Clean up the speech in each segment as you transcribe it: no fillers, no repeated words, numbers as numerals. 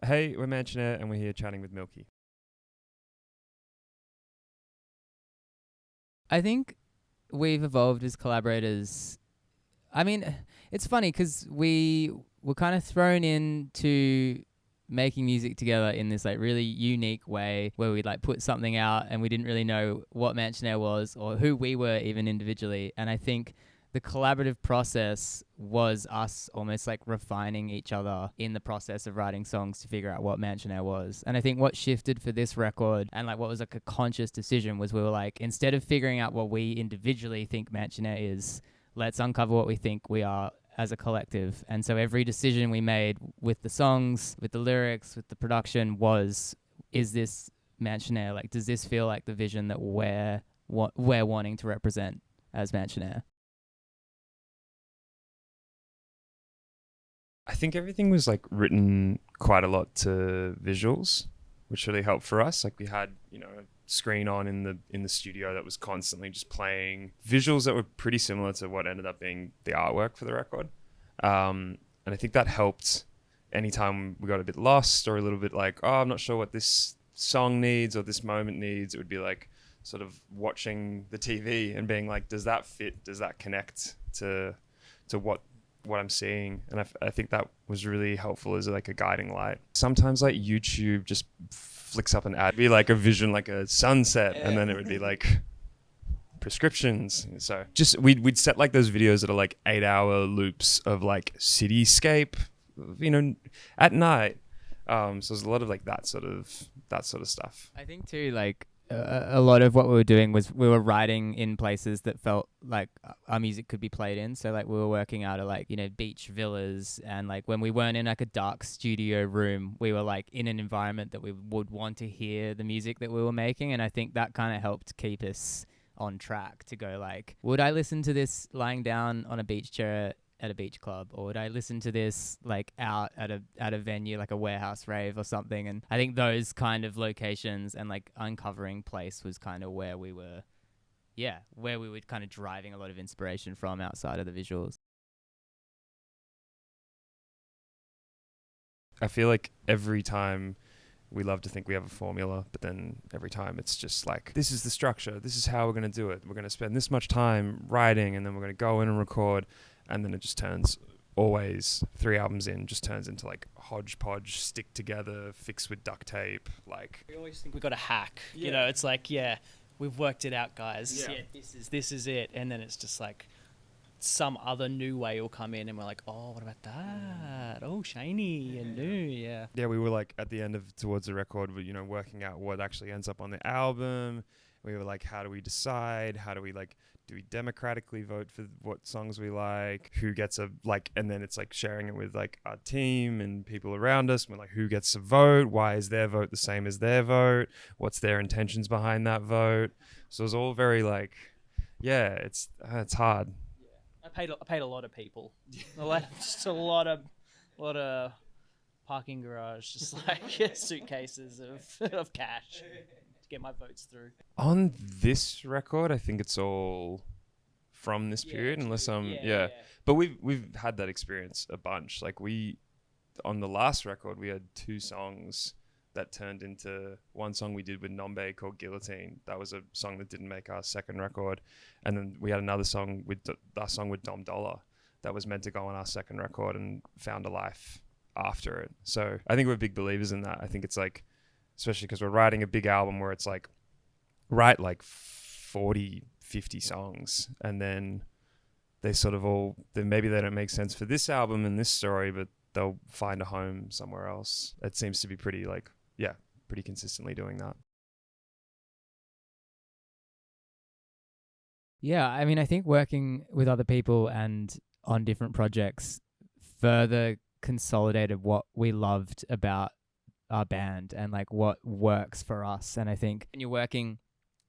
Hey, we're Mansionair and we're here chatting with Milky. I think we've evolved as collaborators. I mean, it's funny because we were kind of thrown into making music together in this like really unique way where we'd like put something out and we didn't really know what Mansionair was or who we were even individually. And I think the collaborative process was us almost like refining each other in the process of writing songs to figure out what Mansionair was. And I think what shifted for this record and like what was like a conscious decision was we were like, instead of figuring out what we individually think Mansionair is, let's uncover what we think we are as a collective. And so every decision we made with the songs, with the lyrics, with the production was, is this Mansionair? Like, does this feel like the vision that we're wanting to represent as Mansionair? I think everything was like written quite a lot to visuals, which really helped for us. Like we had, a screen on in the studio that was constantly just playing visuals that were pretty similar to what ended up being the artwork for the record. And I think that helped anytime we got a bit lost or a little bit like, oh, I'm not sure what this song needs or this moment needs. It would be like sort of watching the TV and being like, does that fit? Does that connect to what I'm seeing? And I think that was really helpful as like a guiding light. Sometimes like YouTube just flicks up an ad, be like a vision, like a sunset, and then it would be like prescriptions. So just we'd set like those videos that are like 8-hour loops of like cityscape, at night. So there's a lot of like that sort of stuff. I think too, like a lot of what we were doing was we were writing in places that felt like our music could be played in. So like we were working out of like, beach villas, and like when we weren't in like a dark studio room, we were like in an environment that we would want to hear the music that we were making. And I think that kind of helped keep us on track to go like, would I listen to this lying down on a beach chair at a beach club, or would I listen to this like out at a venue like a warehouse rave or something? And I think those kind of locations and like uncovering place was kind of where we were kind of driving a lot of inspiration from outside of the visuals. I feel like every time we love to think we have a formula, but then every time it's just like, this is the structure, this is how we're going to do it, we're going to spend this much time writing, and then we're going to go in and record, and then it just turns, always 3 albums in, just turns into like hodgepodge, stick together, fixed with duct tape. Like we always think we got a hack. It's like, we've worked it out, guys. Yeah, this is it. And then it's just like some other new way will come in, and we're like, oh, what about that? Oh, shiny and new. Yeah, we were like at the end of towards the record, working out what actually ends up on the album. We were like, how do we decide? How do we like, do we democratically vote for what songs we like? Who gets a like, and then it's like sharing it with like our team and people around us. We're like, who gets a vote? Why is their vote the same as their vote? What's their intentions behind that vote? So it's all very like, it's hard. I paid a lot of people. Just a lot of parking garage, just like suitcases of cash. Get my votes through. On this record, I think it's all from this period, unless But we've had that experience a bunch. Like on the last record, we had 2 songs that turned into one song we did with Nombe called Guillotine. That was a song that didn't make our second record, and then we had another song with Dom Dollar that was meant to go on our second record and found a life after it. So I think we're big believers in that. I think it's like, especially because we're writing a big album where it's like, write like 40, 50 songs, and then they sort of all, then maybe they don't make sense for this album and this story, but they'll find a home somewhere else. It seems to be pretty pretty consistently doing that. Yeah, I mean, I think working with other people and on different projects further consolidated what we loved about our band and like what works for us. And I think when you're working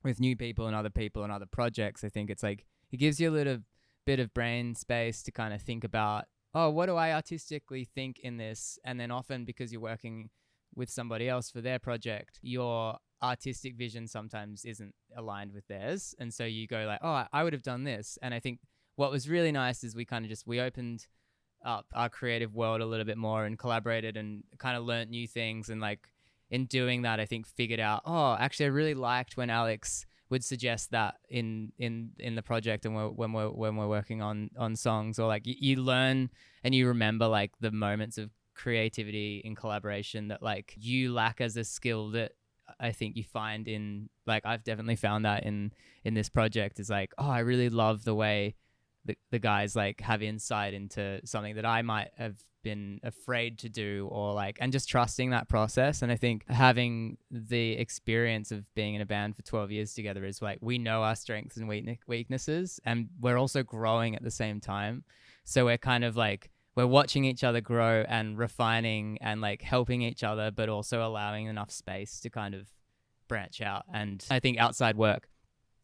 with new people and other projects, I think it's like it gives you a little bit of brain space to kind of think about, oh, what do I artistically think in this? And then often because you're working with somebody else for their project, your artistic vision sometimes isn't aligned with theirs. And so you go like, oh, I would have done this. And I think what was really nice is we opened up our creative world a little bit more and collaborated and kind of learnt new things. And like in doing that, I think figured out, oh, actually I really liked when Alex would suggest that in the project and when we're working on songs, or like you learn and you remember like the moments of creativity in collaboration that like you lack as a skill that I think you find in, like, I've definitely found that in this project is like, oh, I really love the way the guys like have insight into something that I might have been afraid to do, or like, and just trusting that process. And I think having the experience of being in a band for 12 years together is like, we know our strengths and weaknesses, and we're also growing at the same time. So we're kind of like, we're watching each other grow and refining and like helping each other, but also allowing enough space to kind of branch out. And I think outside work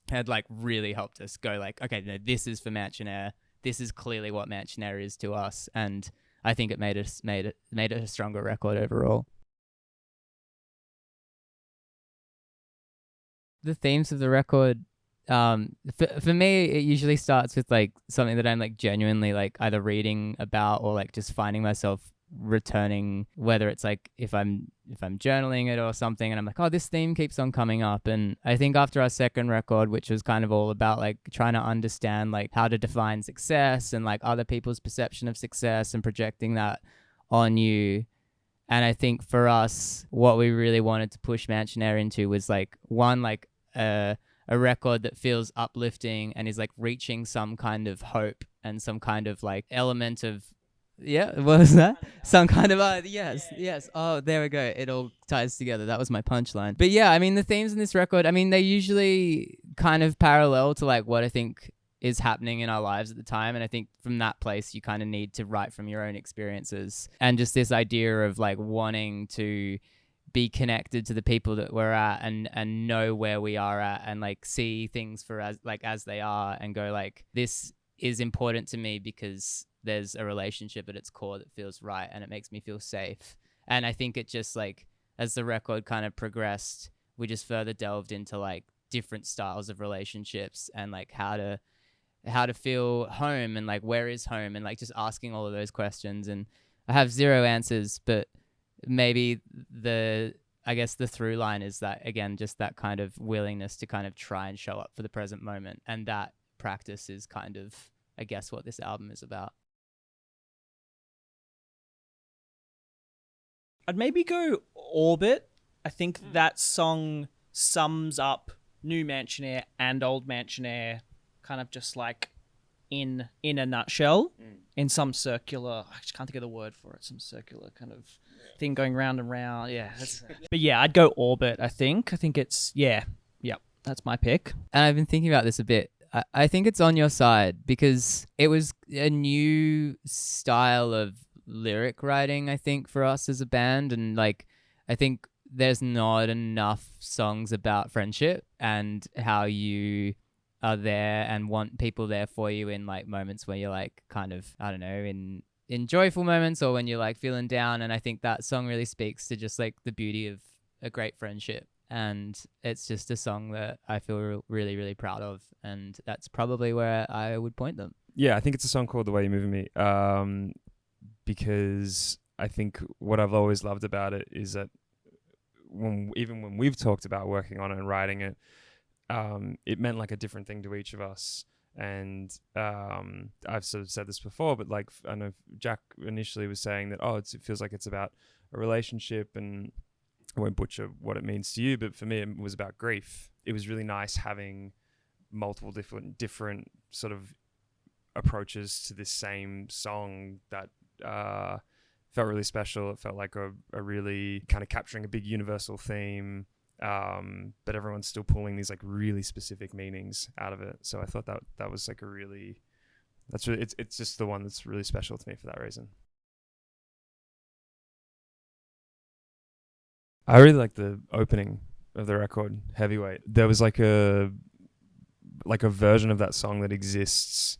had like really helped us go like, okay, no, this is for Mansionair. This is clearly what Mansionair is to us. And I think it made it a stronger record overall. The themes of the record, for me, it usually starts with like something that I'm like genuinely like either reading about or like just finding myself returning, whether it's like if I'm journaling it or something, and I'm like, oh, this theme keeps on coming up. And I think after our second record, which was kind of all about like trying to understand like how to define success and like other people's perception of success and projecting that on you. And I think for us, what we really wanted to push Mansionair into was like one, like a record that feels uplifting and is like reaching some kind of hope and some kind of like element of, yeah, what was that? Some kind of, yes. Oh, there we go. It all ties together. That was my punchline. But yeah, I mean, the themes in this record, I mean, they usually kind of parallel to like what I think is happening in our lives at the time. And I think from that place, you kind of need to write from your own experiences. And just this idea of like wanting to be connected to the people that we're at and know where we are at and like see things for as they are and go like, this is important to me because there's a relationship at its core that feels right and it makes me feel safe. And I think it just like, as the record kind of progressed, we just further delved into like different styles of relationships and like how to feel home and like where is home and like just asking all of those questions. And I have zero answers, but maybe I guess the through line is that, again, just that kind of willingness to kind of try and show up for the present moment. And that practice is kind of, I guess, what this album is about. I'd maybe go Orbit. I think that song sums up new Mansionair and old Mansionair kind of just like in a nutshell, in some circular, I just can't think of the word for it, some circular kind of thing going round and round. Yeah. But yeah, I'd go Orbit, I think. I think it's, yep, that's my pick. And I've been thinking about this a bit. I think it's On Your Side because it was a new style of lyric writing, I think, for us as a band. And like, I think there's not enough songs about friendship and how you are there and want people there for you in like moments where you're like kind of, I don't know, in joyful moments or when you're like feeling down. And I think that song really speaks to just like the beauty of a great friendship. And it's just a song that I feel really, really proud of. And that's probably where I would point them. Yeah, I think it's a song called The Way You're Moving Me. Because I think what I've always loved about it is that even when we've talked about working on it and writing it, it meant like a different thing to each of us. And I've sort of said this before, but like I know Jack initially was saying that, it feels like it's about a relationship, and I won't butcher what it means to you, but for me it was about grief. It was really nice having multiple different sort of approaches to this same song that felt really special. It felt like a really kind of capturing a big universal theme, but everyone's still pulling these like really specific meanings out of it. So I thought that was like it's just the one that's really special to me for that reason. I really like the opening of the record, Heavyweight. There was like a version of that song that exists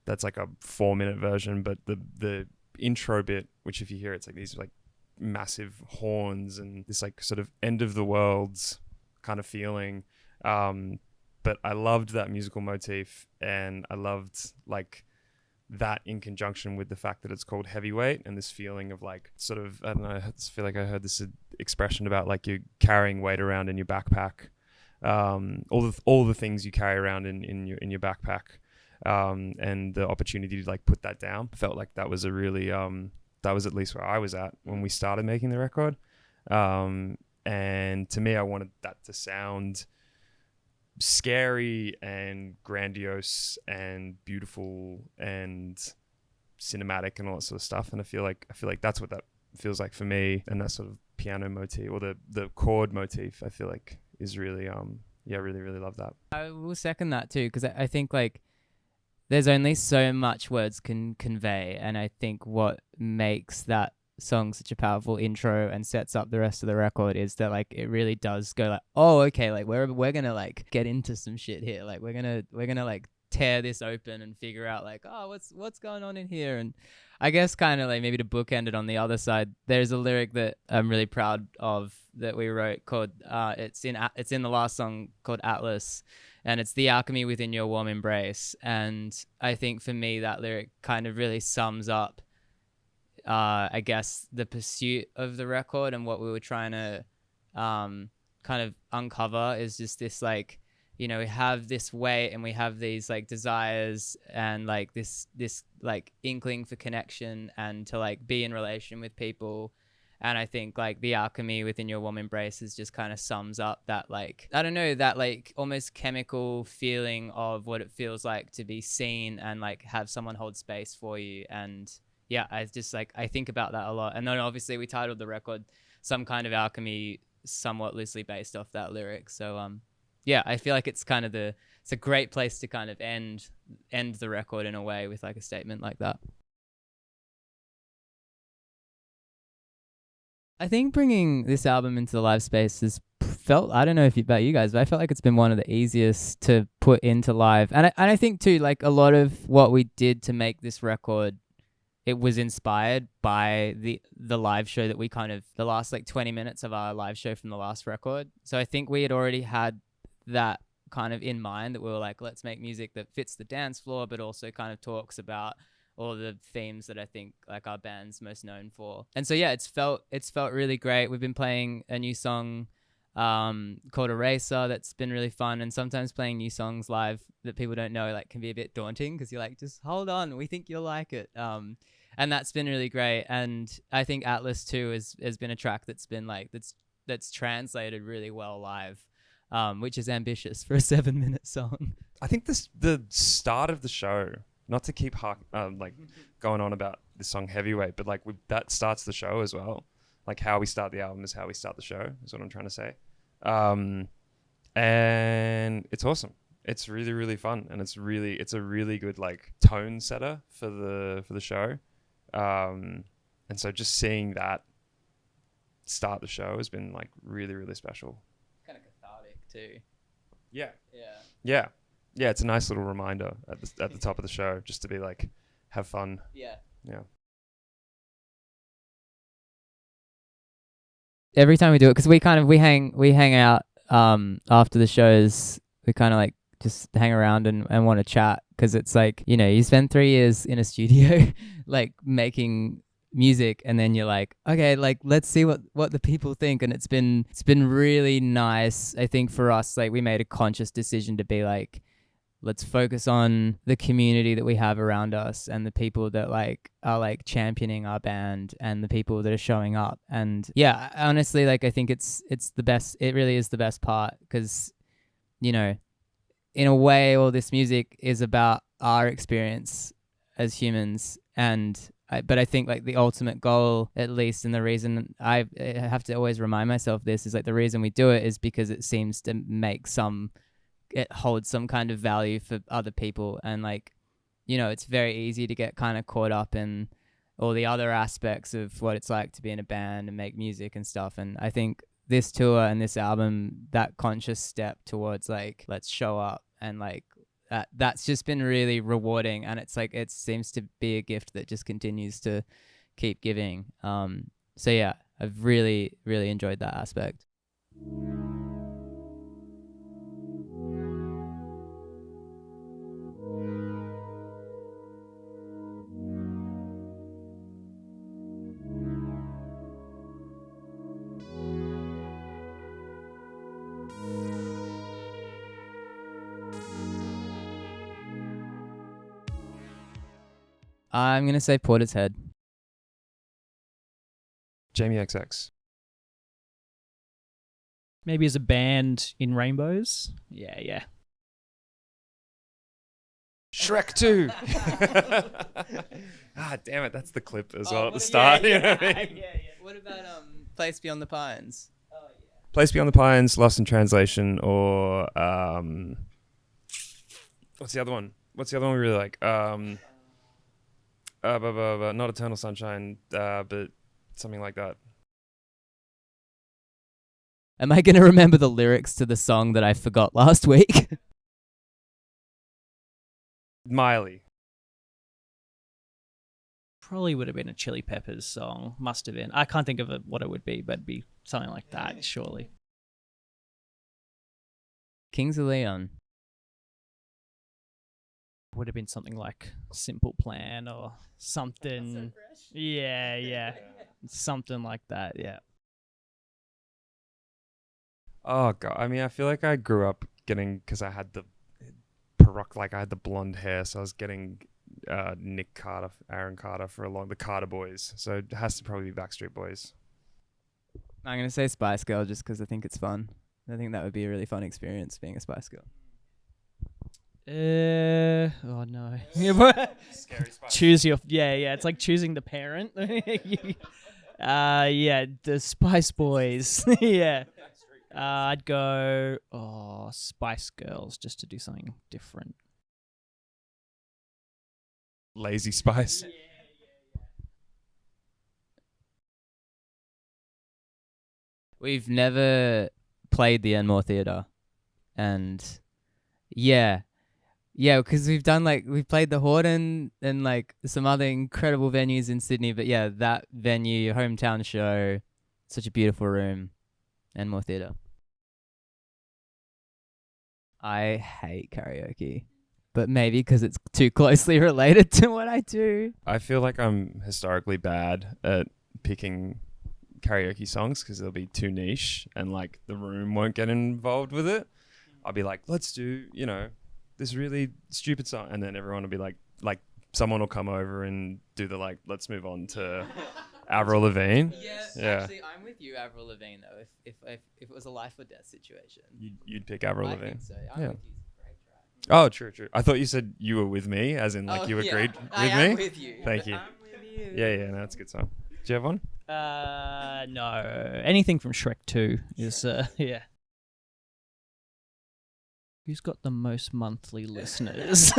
that's like a 4-minute version, but the intro bit, which if you hear, it's like these like massive horns and this like sort of end of the world kind of feeling. But I loved that musical motif, and I loved like that in conjunction with the fact that it's called Heavyweight, and this feeling of like sort of, I don't know, I feel like I heard this expression about like you're carrying weight around in your backpack, all the things you carry around in your backpack, and the opportunity to like put that down. I felt like that was a really that was at least where I was at when we started making the record. And to me, I wanted that to sound scary and grandiose and beautiful and cinematic and all that sort of stuff. And I feel like that's what that feels like for me. And that sort of piano motif, or the chord motif, I feel like is really really love that. I will second that too, because I think like there's only so much words can convey, and I think what makes that song such a powerful intro and sets up the rest of the record is that like it really does go like, oh okay, like we're gonna like get into some shit here, like we're gonna like tear this open and figure out like, oh, what's going on in here. And I guess kind of like maybe to bookend it on the other side, there's a lyric that I'm really proud of that we wrote called it's in the last song called Atlas, and it's the alchemy within your warm embrace. And I think for me that lyric kind of really sums up I guess the pursuit of the record, and what we were trying to kind of uncover is just this like, you know, we have this weight and we have these like desires and like this like inkling for connection and to like be in relation with people. And I think like the alchemy within your warm embraces just kind of sums up that like, I don't know, that like almost chemical feeling of what it feels like to be seen and like have someone hold space for you. And yeah, I just like, I think about that a lot. And then obviously we titled the record Some Kind of Alchemy, somewhat loosely based off that lyric. So yeah, I feel like it's kind of it's a great place to kind of end the record in a way with like a statement like that. I think bringing this album into the live space has felt, I don't know about you guys, but I felt like it's been one of the easiest to put into live. And I think too, like a lot of what we did to make this record, it was inspired by the live show that we kind of, the last like 20 minutes of our live show from the last record. So I think we had already had that kind of in mind, that we were like, let's make music that fits the dance floor, but also kind of talks about all the themes that I think like our band's most known for. And so yeah, it's felt really great. We've been playing a new song called Eraser that's been really fun, and sometimes playing new songs live that people don't know like can be a bit daunting because you're like, just hold on, we think you'll like it. And that's been really great. And I think Atlas too has been a track that's been like that's translated really well live, which is ambitious for a 7-minute song. I think the start of the show, not to keep like going on about this song Heavyweight, but like that starts the show as well. Like how we start the album is how we start the show, is what I'm trying to say. And it's awesome. It's really, really fun. And it's a really good like tone setter for the show. And so just seeing that start the show has been like really, really special. Kind of cathartic too. Yeah. Yeah. Yeah, it's a nice little reminder at the top of the show, just to be like, have fun. Yeah. Yeah. Every time we do it, because we hang out after the shows, we kind of like just hang around and want to chat, because it's like, you know, you spend 3 years in a studio like making music, and then you're like, okay, like let's see what the people think. And it's been really nice. I think for us, like we made a conscious decision to be like, let's focus on the community that we have around us and the people that like are like championing our band and the people that are showing up. And yeah, honestly, like I think it's the best. It really is the best part, because, you know, in a way, all this music is about our experience as humans. But I think like the ultimate goal, at least, and the reason I have to always remind myself this, is like the reason we do it is because it seems to it holds some kind of value for other people. And like, you know, it's very easy to get kind of caught up in all the other aspects of what it's like to be in a band and make music and stuff. And I think this tour and this album, that conscious step towards like, let's show up, and like that's just been really rewarding. And it's like, it seems to be a gift that just continues to keep giving. So yeah, I've really, really enjoyed that aspect. I'm going to say Portishead. Jamie XX. Maybe as a band in Rainbows. Yeah. Shrek 2. Damn it. That's the clip as well at the start. You know what I mean? What about Place Beyond the Pines? Place Beyond the Pines, Lost in Translation, or what's the other one? What's the other one we really like? Not Eternal Sunshine, but something like that. Am I going to remember the lyrics to the song that I forgot last week? Miley. Probably would have been a Chili Peppers song. Must have been. I can't think of what it would be, but it'd be something like that, surely. Kings of Leon. Would have been something like Simple Plan or something. That's so fresh. Yeah. Something like that, yeah. Oh god, I mean, I feel like I grew up getting, because I had the I had the blonde hair, so I was getting Nick Carter, Aaron Carter the Carter Boys. So it has to probably be Backstreet Boys. I'm going to say Spice Girl just because I think it's fun. I think that would be a really fun experience being a Spice Girl. Oh no. Scary Spice. Choose your it's like choosing the parent. The Spice Boys. Yeah. I'd go Spice Girls just to do something different. Lazy Spice. We've never played the Enmore Theatre, and because we've played the Horden and like some other incredible venues in Sydney, but yeah, that venue, hometown show, such a beautiful room, Enmore Theatre. I hate karaoke, but maybe because it's too closely related to what I do. I feel like I'm historically bad at picking karaoke songs because they'll be too niche and like the room won't get involved with it. I'll be like, let's do, this really stupid song, and then everyone will be like someone will come over and do the let's move on to Avril Lavigne. Yeah. Actually, I'm with you, Avril Lavigne, though. If it was a life or death situation, you'd pick Avril I Lavigne. think so. I'm with you. Great track. Oh, true. I thought you said you were with me, as in you agreed with I me. am with you. Thank you. I'm with you. Yeah, no, that's a good song. Do you have one? No. Anything from Shrek 2 is yeah. Who's got the most monthly listeners?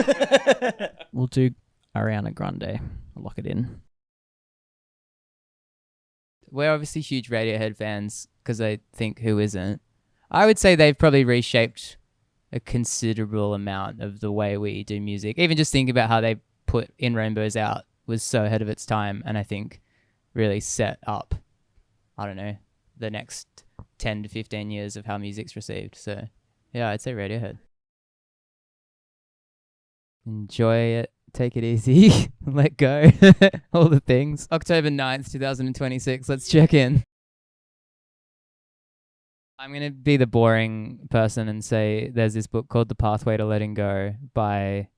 We'll do Ariana Grande. I'll lock it in. We're obviously huge Radiohead fans because I think who isn't? I would say they've probably reshaped a considerable amount of the way we do music. Even just think about how they put In Rainbows out was so ahead of its time, and I think really set up, I don't know, the next 10 to 15 years of how music's received. So yeah, I'd say Radiohead. Enjoy it. Take it easy. Let go. All the things. October 9th, 2026. Let's check in. I'm going to be the boring person and say there's this book called The Pathway to Letting Go by,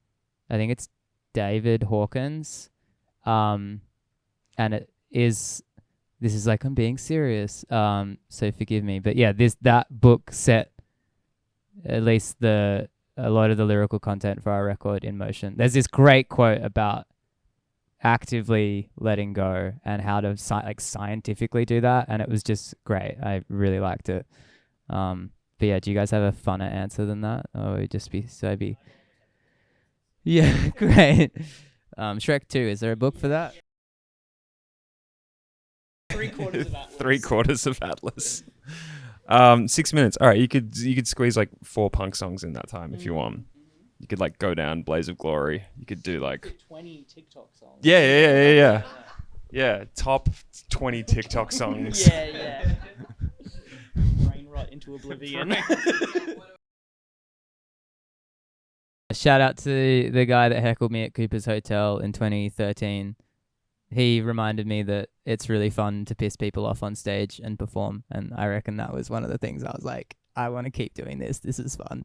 I think it's David Hawkins. And this is I'm being serious. So forgive me. But yeah, that book set at least a lot of the lyrical content for our record in motion. There's this great quote about actively letting go and how to scientifically do that, and it was just great. I really liked it. But yeah, do you guys have a funner answer than that, or would it just be so be? Yeah, great. Shrek 2. Is there a book for that? 3/4 of Atlas. 3/4 of Atlas. 6 minutes. All right, you could squeeze 4 punk songs in that time if you want. You could go down Blaze of Glory. You could do 20 TikTok songs. Yeah, top 20 TikTok songs. Yeah. Brain rot into oblivion. Shout out to the guy that heckled me at Cooper's Hotel in 2013. He reminded me that it's really fun to piss people off on stage and perform. And I reckon that was one of the things I was like, I want to keep doing this. This is fun.